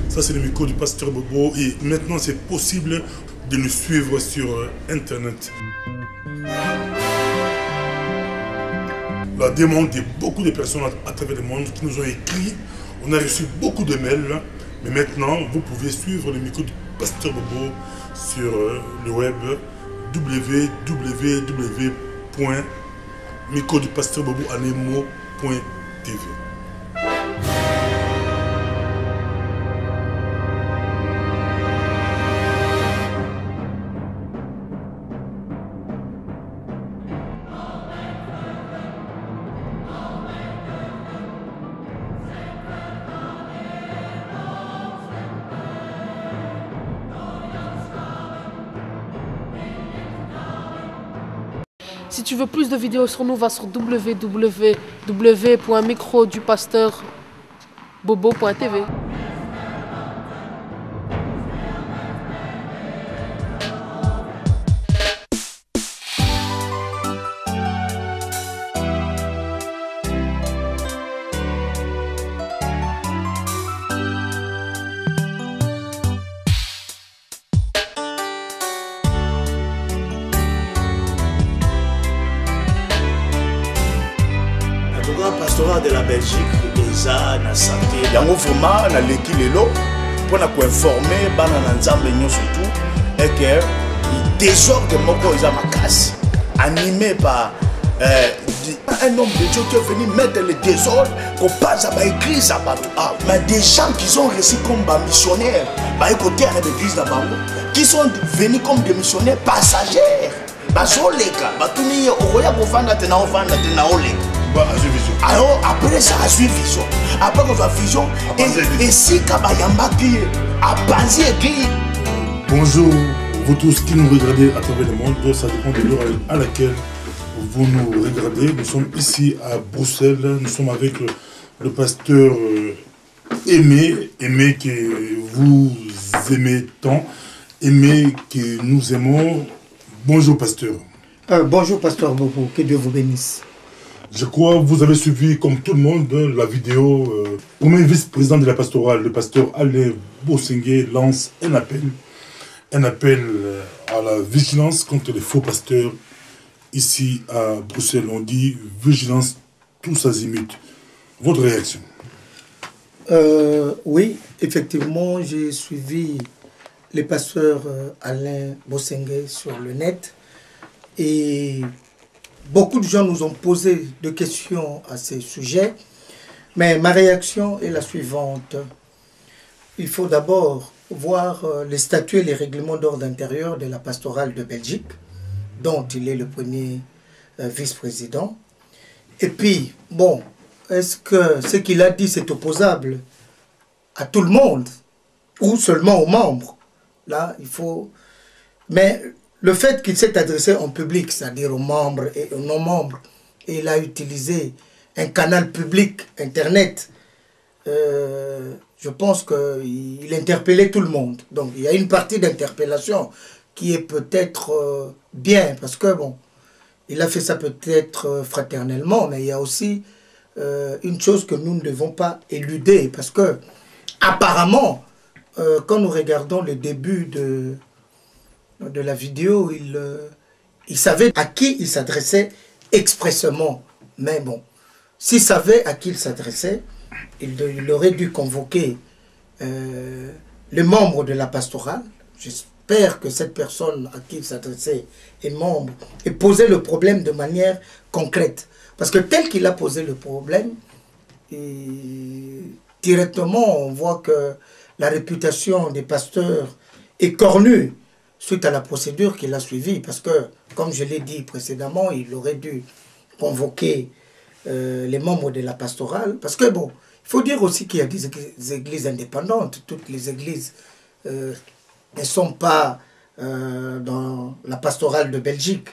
Ça, c'est le micro du pasteur Bobo et maintenant c'est possible de nous suivre sur Internet. La demande de beaucoup de personnes à travers le monde qui nous ont écrit, on a reçu beaucoup de mails, mais maintenant vous pouvez suivre le micro du pasteur Bobo sur le web www.microdupasteur-bobo-anemo.tv. Si tu veux plus de vidéos sur nous, va sur www.microdupasteur-bobo.tv. Pastorat de la Belgique, déjà na santé. Yango vraiment na leki lelo pour na ko informer bana na nzambe nyo surtout et que désordre moko isa makasi animé par un homme de Dieu qui est venu mettre le désordre qu'on passe à l'église à Batou. Mais des gens qui sont reçus comme des missionnaires, côté à l'église d'Abango, qui sont venus comme des missionnaires passagers. Alors après ça a suivi vision. Après qu'on soit vision, et si Kabayamba qui a pensé qui. Bonjour, vous tous qui nous regardez à travers le monde, ça dépend de l'heure à laquelle vous nous regardez. Nous sommes ici à Bruxelles, nous sommes avec le pasteur Aimé que vous aimez tant, Aimé que nous aimons. Bonjour pasteur. Bonjour pasteur Bobo, que Dieu vous bénisse. Je crois que vous avez suivi comme tout le monde la vidéo. Premier vice-président de la pastorale, le pasteur Alain Bosengue lance un appel à la vigilance contre les faux pasteurs. Ici à Bruxelles, on dit vigilance tous azimuts. Votre réaction? Oui, effectivement, j'ai suivi le pasteur Alain Bosengue sur le net et beaucoup de gens nous ont posé des questions à ce sujet, mais ma réaction est la suivante. Il faut d'abord voir les statuts et les règlements d'ordre intérieur de la pastorale de Belgique, dont il est le premier vice-président. Et puis, bon, est-ce que ce qu'il a dit c'est opposable à tout le monde ou seulement aux membres? Là, il faut... Mais le fait qu'il s'est adressé en public, c'est-à-dire aux membres et aux non-membres, et il a utilisé un canal public, Internet, je pense qu'il interpellait tout le monde. Donc il y a une partie d'interpellation qui est peut-être bien, parce que bon, il a fait ça peut-être fraternellement, mais il y a aussi une chose que nous ne devons pas éluder, parce que apparemment, quand nous regardons le début de la vidéo, il savait à qui il s'adressait expressément. Mais bon, s'il savait à qui il s'adressait, il aurait dû convoquer les membres de la pastorale. J'espère que cette personne à qui il s'adressait est membre et poser le problème de manière concrète. Parce que tel qu'il a posé le problème, directement on voit que la réputation des pasteurs est cornue suite à la procédure qu'il a suivie. Parce que, comme je l'ai dit précédemment, il aurait dû convoquer les membres de la pastorale. Parce que, bon, il faut dire aussi qu'il y a des églises indépendantes. Toutes les églises ne sont pas dans la pastorale de Belgique.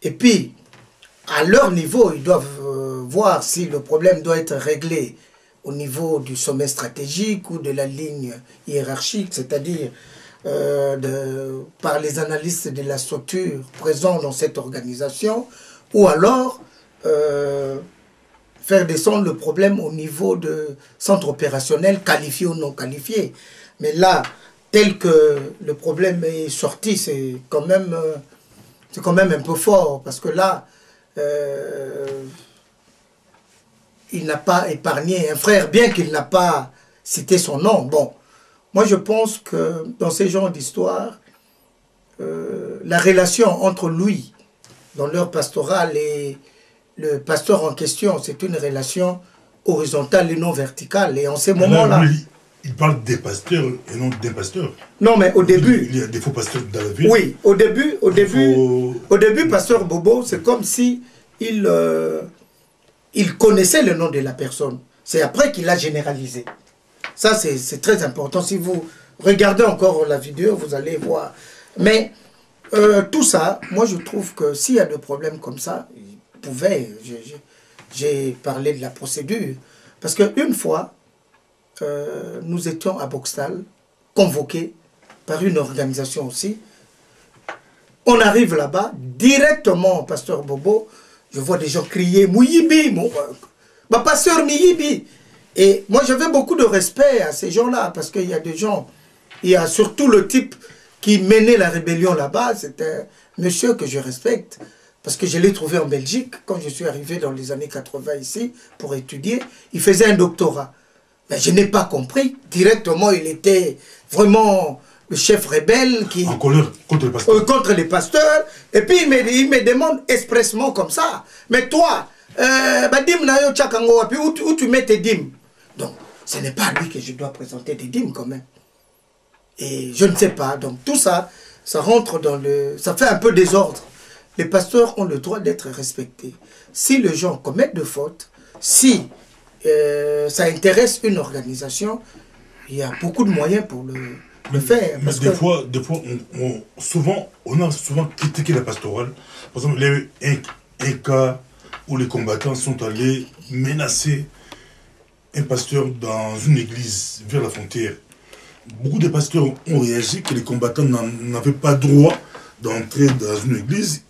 Et puis, à leur niveau, ils doivent voir si le problème doit être réglé au niveau du sommet stratégique ou de la ligne hiérarchique, c'est-à-dire par les analystes de la structure présents dans cette organisation, ou alors faire descendre le problème au niveau de centre opérationnel qualifié ou non qualifié. Mais là, tel que le problème est sorti, c'est quand même un peu fort, parce que là, il n'a pas épargné un frère, bien qu'il n'a pas cité son nom. Bon, moi je pense que dans ces genres d'histoire, la relation entre lui, dans l'heure pastorale, et le pasteur en question, c'est une relation horizontale et non verticale. Et en ces moments-là... Il parle des pasteurs et non d'un pasteur. Non, mais au début... Il y a des faux pasteurs dans la ville. Oui, au début, pasteur Bobo, c'est comme si il connaissait le nom de la personne. C'est après qu'il a généralisé. Ça, c'est très important. Si vous regardez encore la vidéo, vous allez voir. Mais tout ça, moi, je trouve que s'il y a des problèmes comme ça, il pouvait... J'ai parlé de la procédure. Parce qu'une fois... nous étions à Boxtal, convoqués par une organisation aussi. On arrive là-bas, directement, pasteur Bobo, je vois des gens crier « Mouyibi, pasteur Mouyibi ». Et moi, j'avais beaucoup de respect à ces gens-là, parce qu'il y a des gens, il y a surtout le type qui menait la rébellion là-bas, c'était un monsieur que je respecte, parce que je l'ai trouvé en Belgique, quand je suis arrivé dans les années 80 ici, pour étudier, il faisait un doctorat. Mais je n'ai pas compris. Directement, il était vraiment le chef rebelle qui... En colère contre les pasteurs. Contre les pasteurs. Et puis, il me demande expressement comme ça. Mais toi, où tu mets tes dîmes? Donc, ce n'est pas à lui que je dois présenter des dîmes quand même. Et je ne sais pas. Donc, tout ça, ça rentre dans le... Ça fait un peu désordre. Les pasteurs ont le droit d'être respectés. Si les gens commettent de fautes, si... ça intéresse une organisation, il y a beaucoup de moyens pour le faire. Mais des fois, on a souvent critiqué la pastorale. Par exemple, il y a eu un cas où les combattants sont allés menacer un pasteur dans une église vers la frontière. Beaucoup de pasteurs ont réagi que les combattants n'avaient pas droit d'entrer dans une église.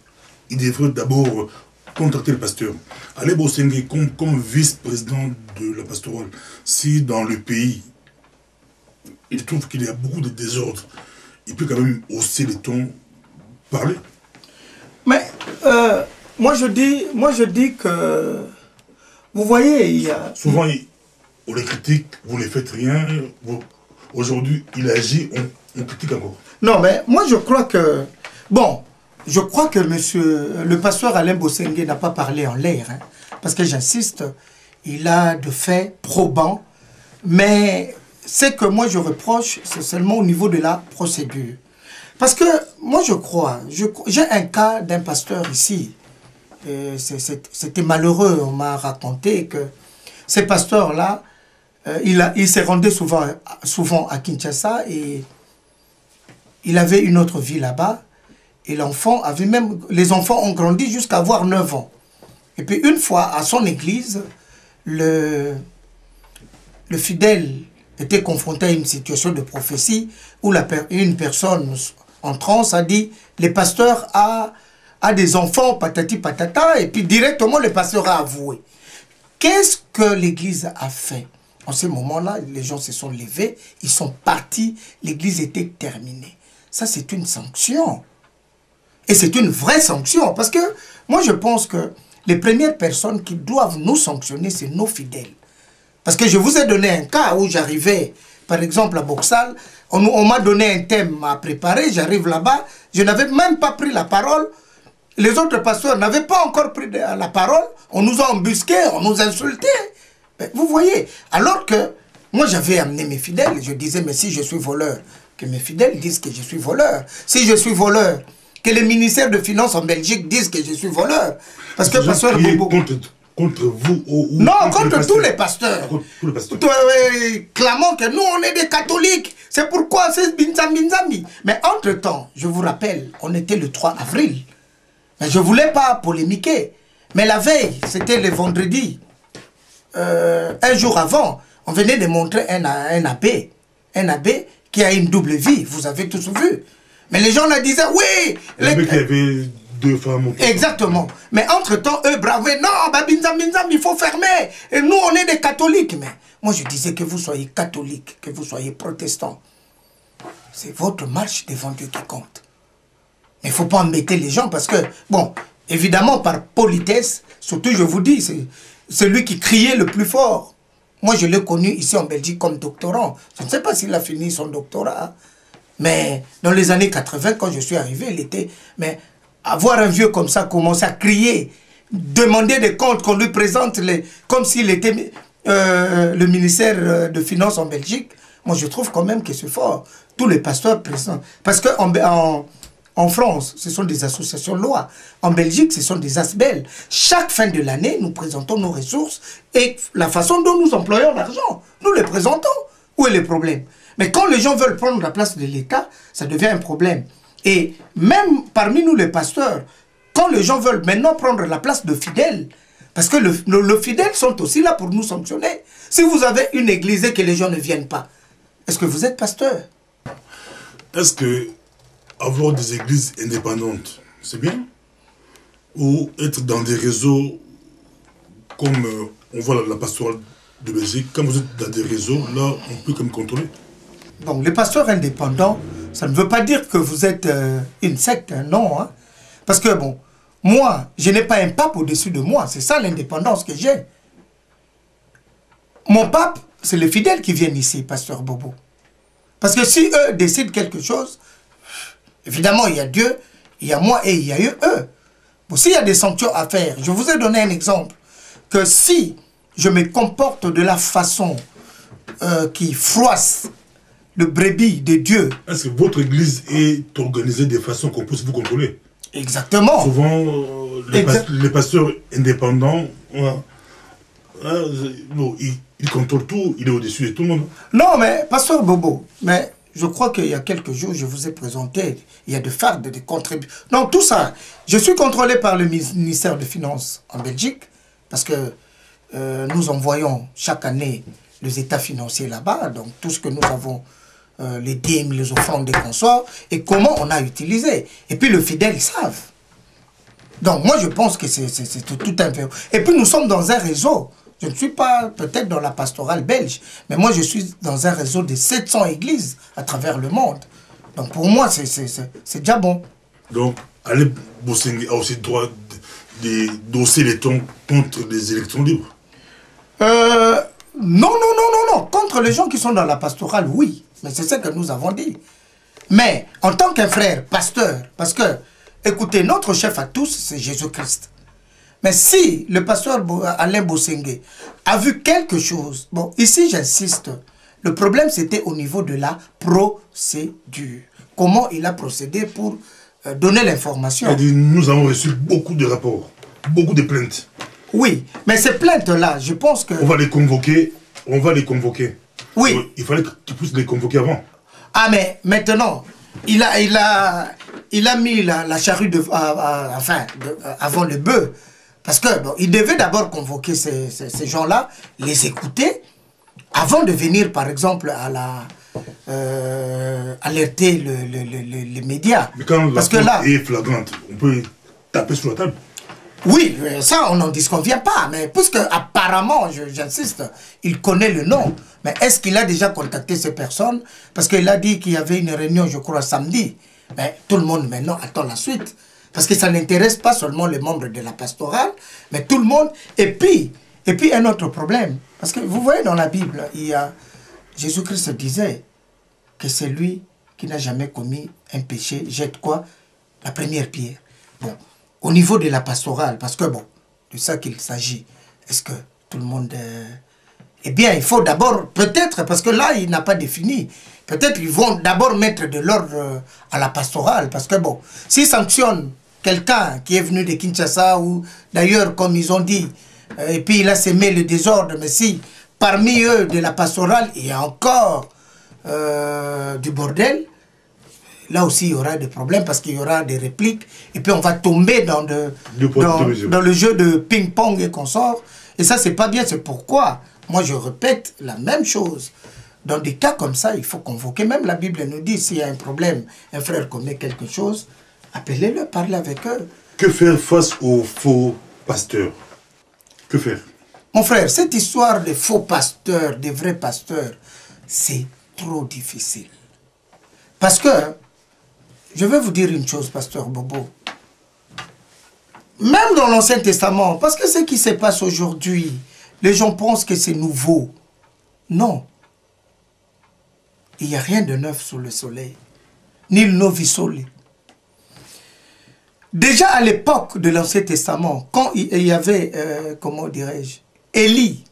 Ils devraient d'abord contacter le pasteur. Alain Bosengue, comme vice-président de la pastorale, si dans le pays, il trouve qu'il y a beaucoup de désordre, il peut quand même hausser les tons, parler. Mais moi je dis que, vous voyez, il y a... Souvent, on les critique, vous ne faites rien. Aujourd'hui, il agit, on critique encore. Non, mais moi je crois que... Bon, je crois que le pasteur Alain Bosengue n'a pas parlé en l'air, hein, parce que j'insiste, il a de faits probants, mais ce que moi je reproche, c'est seulement au niveau de la procédure. Parce que moi je crois, j'ai un cas d'un pasteur ici, c'était malheureux, on m'a raconté que ce pasteur-là, il s'est rendu souvent à Kinshasa et il avait une autre vie là-bas. Et les enfants ont grandi jusqu'à avoir 9 ans. Et puis une fois, à son église, le fidèle était confronté à une situation de prophétie où une personne en transe a dit « Le pasteur a des enfants, patati patata », et puis directement le pasteur a avoué. Qu'est-ce que l'église a fait? En ce moment-là, les gens se sont levés, ils sont partis, l'église était terminée. Ça, c'est une sanction. Et c'est une vraie sanction, parce que moi je pense que les premières personnes qui doivent nous sanctionner, c'est nos fidèles. Parce que je vous ai donné un cas où j'arrivais, par exemple à Boxal, on m'a donné un thème à préparer, j'arrive là-bas, je n'avais même pas pris la parole, les autres pasteurs n'avaient pas encore pris la parole, on nous a embusqués, on nous insultait. Vous voyez, alors que moi j'avais amené mes fidèles, je disais, mais si je suis voleur, que mes fidèles disent que je suis voleur. Si je suis voleur, que les ministères de Finances en Belgique disent que je suis voleur. Parce que pasteur Bobo... Contre vous ou non, contre tous les pasteurs. Tous les pasteurs. Clamons que nous, on est des catholiques. C'est pourquoi c'est binzami. Mais entre-temps, je vous rappelle, on était le 3 avril. Mais je ne voulais pas polémiquer. Mais la veille, c'était le vendredi. un jour avant, on venait de montrer un abbé qui a une double vie. Vous avez tous vu. Mais les gens là disaient, oui. L'abbé qui avait 2 femmes. Exactement. Mais entre-temps, eux bravaient, non, Binzam, il faut fermer. Et nous, on est des catholiques. Mais moi, je disais que vous soyez catholique, que vous soyez protestant. C'est votre marche devant Dieu qui compte. Mais il ne faut pas embêter les gens parce que, bon, évidemment, par politesse, surtout, je vous dis, c'est celui qui criait le plus fort. Moi, je l'ai connu ici en Belgique comme doctorant. Je ne sais pas s'il a fini son doctorat. Mais dans les années 80, quand je suis arrivé, il était... Mais avoir un vieux comme ça, commencer à crier, demander des comptes, qu'on lui présente comme s'il était le ministère de Finances en Belgique, moi, je trouve quand même que c'est fort. Tous les pasteurs présents. Parce qu'en France, ce sont des associations loi. En Belgique, ce sont des ASBEL. Chaque fin de l'année, nous présentons nos ressources et la façon dont nous employons l'argent. Nous les présentons. Où est le problème? Mais quand les gens veulent prendre la place de l'État, ça devient un problème. Et même parmi nous les pasteurs, quand les gens veulent maintenant prendre la place de fidèles, parce que les fidèles sont aussi là pour nous sanctionner. Si vous avez une église et que les gens ne viennent pas, est-ce que vous êtes pasteur? Est-ce que avoir des églises indépendantes, c'est bien? Ou être dans des réseaux comme on voit la pastorale de Belgique, quand vous êtes dans des réseaux, là, on peut comme contrôler. Bon, les pasteurs indépendants, ça ne veut pas dire que vous êtes une secte, non. Hein? Parce que, bon, moi, je n'ai pas un pape au-dessus de moi. C'est ça l'indépendance que j'ai. Mon pape, c'est les fidèles qui viennent ici, pasteur Bobo. Parce que si eux décident quelque chose, évidemment, il y a Dieu, il y a moi et il y a eux. Bon, s'il y a des sanctions à faire, je vous ai donné un exemple, que si je me comporte de la façon qui froisse le brebis de Dieu. Est-ce que votre église est organisée de façon qu'on puisse vous contrôler? Exactement. Souvent, les pasteurs indépendants, bon, ils contrôlent tout, il est au-dessus de tout le monde. Non, mais pasteur Bobo, mais je crois qu'il y a quelques jours, je vous ai présenté, il y a des fardes, des contributions. Donc tout ça, je suis contrôlé par le ministère des Finances en Belgique, parce que nous envoyons chaque année les états financiers là-bas, donc tout ce que nous avons, les dîmes, les offrandes des consorts, et comment on a utilisé. Et puis le fidèle, ils savent. Donc moi je pense que c'est tout un verrou. Et puis nous sommes dans un réseau. Je ne suis pas peut-être dans la pastorale belge, mais moi je suis dans un réseau de 700 églises à travers le monde. Donc pour moi c'est déjà bon. Donc Alain Bosengue a aussi le droit de d'osser les tons contre les élections libres? Non. Contre les gens qui sont dans la pastorale, oui. Mais c'est ce que nous avons dit. Mais en tant qu'un frère, pasteur, parce que, écoutez, notre chef à tous, c'est Jésus-Christ. Mais si le pasteur Alain Bosengue a vu quelque chose, bon, ici j'insiste, le problème c'était au niveau de la procédure. Comment il a procédé pour donner l'information. Nous avons reçu beaucoup de rapports, beaucoup de plaintes. Oui, mais ces plaintes-là, je pense que... On va les convoquer. Oui. Il fallait que tu puisses les convoquer avant. Ah, mais maintenant, il a mis la charrue avant le bœuf. Parce que bon, il devait d'abord convoquer ces gens-là, les écouter, avant de venir, par exemple, alerter les médias. Mais quand parce la que là est flagrante, on peut taper sur la table. Oui, ça, on n'en disconvient pas. Mais puisque, apparemment, j'insiste, il connaît le nom. Mais est-ce qu'il a déjà contacté ces personnes? Parce qu'il a dit qu'il y avait une réunion, je crois, samedi. Mais tout le monde, maintenant, attend la suite. Parce que ça n'intéresse pas seulement les membres de la pastorale, mais tout le monde. Et puis un autre problème. Parce que vous voyez dans la Bible, Jésus-Christ disait que c'est lui qui n'a jamais commis un péché, jette quoi? La première pierre. Bon. Au niveau de la pastorale, parce que bon, de ça qu'il s'agit, est-ce que tout le monde... Eh bien, il faut d'abord, peut-être, parce que là, il n'a pas défini, peut-être ils vont d'abord mettre de l'ordre à la pastorale, parce que bon, s'ils sanctionnent quelqu'un qui est venu de Kinshasa, ou d'ailleurs, comme ils ont dit, et puis il a semé le désordre, mais si parmi eux, de la pastorale, il y a encore du bordel, là aussi, il y aura des problèmes parce qu'il y aura des répliques. Et puis, on va tomber dans le jeu de ping-pong et consorts. Et ça, c'est pas bien. C'est pourquoi, moi, je répète la même chose. Dans des cas comme ça, il faut convoquer. Même la Bible nous dit, s'il y a un problème, un frère commet quelque chose, appelez-le, parlez avec eux. Que faire face aux faux pasteurs? Que faire? Mon frère, cette histoire des faux pasteurs, des vrais pasteurs, c'est trop difficile. Parce que, je vais vous dire une chose, pasteur Bobo. Même dans l'Ancien Testament, parce que ce qui se passe aujourd'hui, les gens pensent que c'est nouveau. Non. Il n'y a rien de neuf sous le soleil. Ni le novi sole. Déjà à l'époque de l'Ancien Testament, quand il y avait, comment dirais-je, Élie,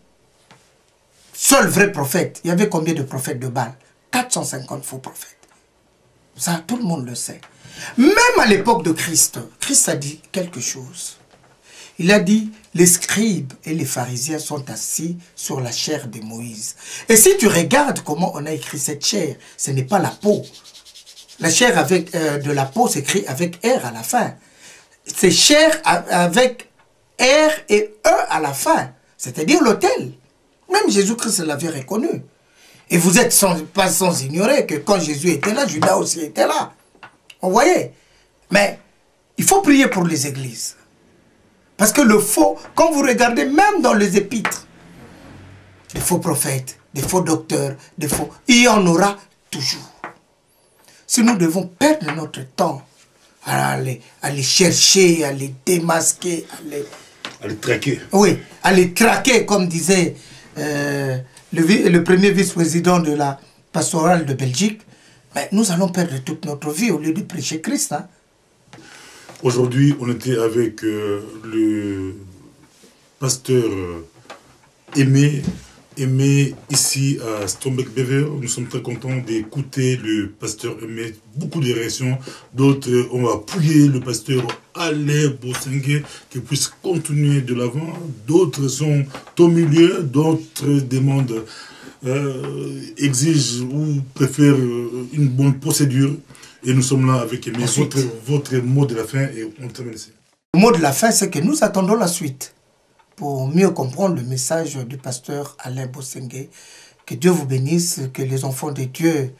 seul vrai prophète, il y avait combien de prophètes de Baal? 450 faux prophètes. Ça, tout le monde le sait. Même à l'époque de Christ, Christ a dit quelque chose. Il a dit, les scribes et les pharisiens sont assis sur la chair de Moïse. Et si tu regardes comment on a écrit cette chair, ce n'est pas la peau. La chair avec, de la peau s'écrit avec R à la fin. C'est chair avec R et E à la fin. C'est-à-dire l'autel. Même Jésus-Christ l'avait reconnu. Et vous êtes pas sans ignorer que quand Jésus était là, Judas aussi était là. Vous voyez? Mais il faut prier pour les églises. Parce que le faux, quand vous regardez même dans les épîtres, des faux prophètes, des faux docteurs, des faux... Il y en aura toujours. Si nous devons perdre notre temps à les chercher, à les démasquer, à les traquer. Oui, à les traquer, comme disait le premier vice-président de la pastorale de Belgique, ben, nous allons perdre toute notre vie au lieu de prêcher Christ. Hein. Aujourd'hui, on était avec le pasteur Aimé ici à Strombeck-Bever. Nous sommes très contents d'écouter le pasteur Aimé. Beaucoup de réactions. D'autres ont appuyé le pasteur Alain Bosengue qui puisse continuer de l'avant. D'autres sont au milieu. D'autres demandent, exigent ou préfèrent une bonne procédure. Et nous sommes là avec Aimé. Votre mot de la fin et on termine ici. Le mot de la fin, c'est que nous attendons la suite pour mieux comprendre le message du pasteur Alain Bosengue. Que Dieu vous bénisse, que les enfants de Dieu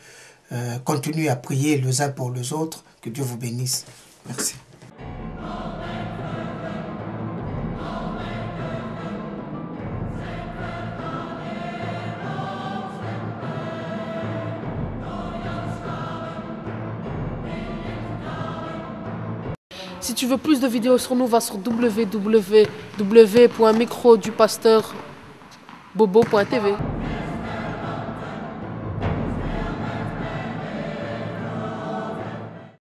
continuent à prier les uns pour les autres. Que Dieu vous bénisse. Merci. Si tu veux plus de vidéos sur nous, va sur www.microdupasteur bobo.tv.